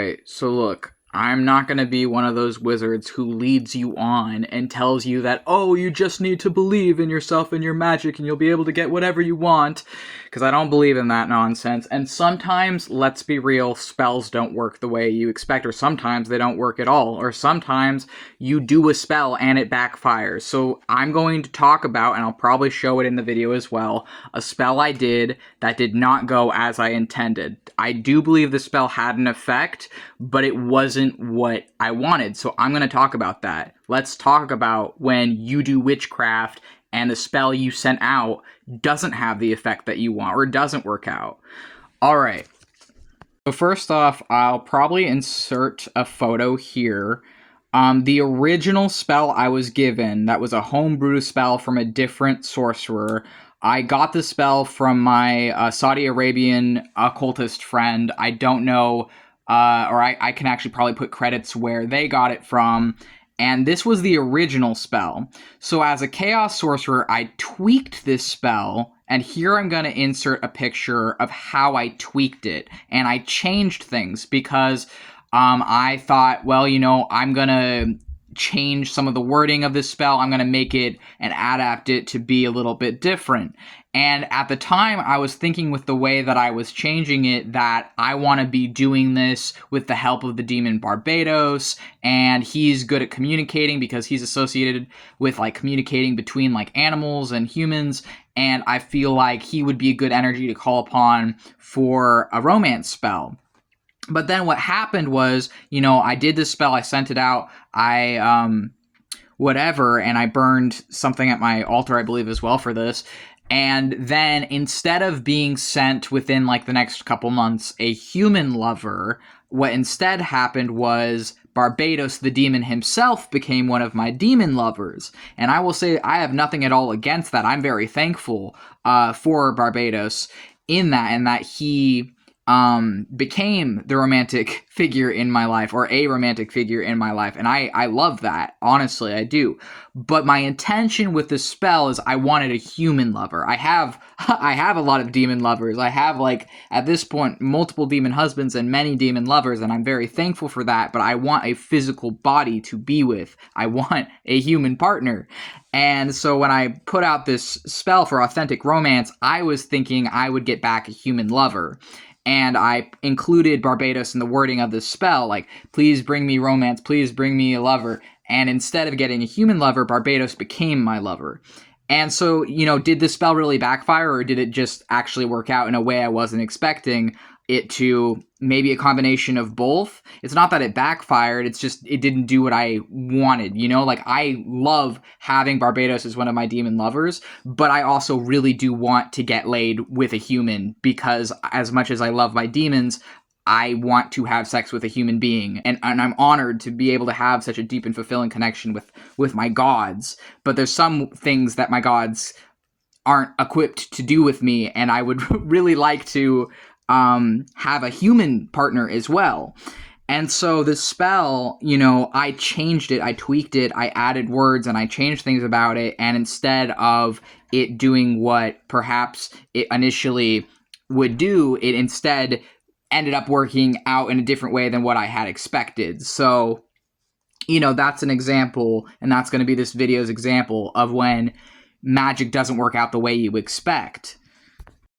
Alright, so look, I'm not going to be one of those wizards who leads you on and tells you that, oh, you just need to believe in yourself and your magic and you'll be able to get whatever you want, because I don't believe in that nonsense. And sometimes, let's be real, spells don't work the way you expect, or sometimes they don't work at all, or sometimes you do a spell and it backfires. So I'm going to talk about, and I'll probably show it in the video as well, a spell I did that did not go as I intended. I do believe the spell had an effect, but it wasn't what I wanted, so I'm going to talk about that. Let's talk about when you do witchcraft and the spell you sent out doesn't have the effect that you want, or doesn't work out. Alright, so first off, I'll probably insert a photo here. The original spell I was given, that was a homebrew spell from a different sorcerer. I got the spell from my Saudi Arabian occultist friend. I don't know, or I can actually probably put credits where they got it from. And this was the original spell. So as a chaos sorcerer, I tweaked this spell. And here I'm going to insert a picture of how I tweaked it. And I changed things because I thought, well, you know, I'm going to change some of the wording of this spell. I'm going to make it and adapt it to be a little bit different. And at the time, I was thinking with the way that I was changing it that I want to be doing this with the help of the demon Barbatos, and he's good at communicating because he's associated with like communicating between like animals and humans, and I feel like he would be a good energy to call upon for a romance spell. But then what happened was, you know, I did this spell, I sent it out, whatever, and I burned something at my altar, I believe, as well for this. And then instead of being sent within like the next couple months a human lover, what instead happened was Barbatos, the demon himself, became one of my demon lovers. And I will say I have nothing at all against that. I'm very thankful for Barbatos in that, and that he became the romantic figure in my life, or a romantic figure in my life, and I love that. Honestly, I do. But my intention with this spell is I wanted a human lover. I have a lot of demon lovers. I have, like, at this point, multiple demon husbands and many demon lovers, and I'm very thankful for that, but I want a physical body to be with. I want a human partner. And so when I put out this spell for authentic romance, I was thinking I would get back a human lover. And I included Barbatos in the wording of this spell, like, please bring me romance, please bring me a lover. And instead of getting a human lover, Barbatos became my lover. And so, you know, did this spell really backfire, or did it just actually work out in a way I wasn't expecting it to? Maybe a combination of both. It's not that it backfired, it's just it didn't do what I wanted, you know? Like, I love having Barbatos as one of my demon lovers, but I also really do want to get laid with a human, because as much as I love my demons, I want to have sex with a human being, and I'm honored to be able to have such a deep and fulfilling connection with my gods. But there's some things that my gods aren't equipped to do with me, and I would really like to have a human partner as well. And so the spell, you know, I changed it, I tweaked it, I added words, and I changed things about it, and instead of it doing what perhaps it initially would do, it instead ended up working out in a different way than what I had expected. So, you know, that's an example, and that's going to be this video's example of when magic doesn't work out the way you expect.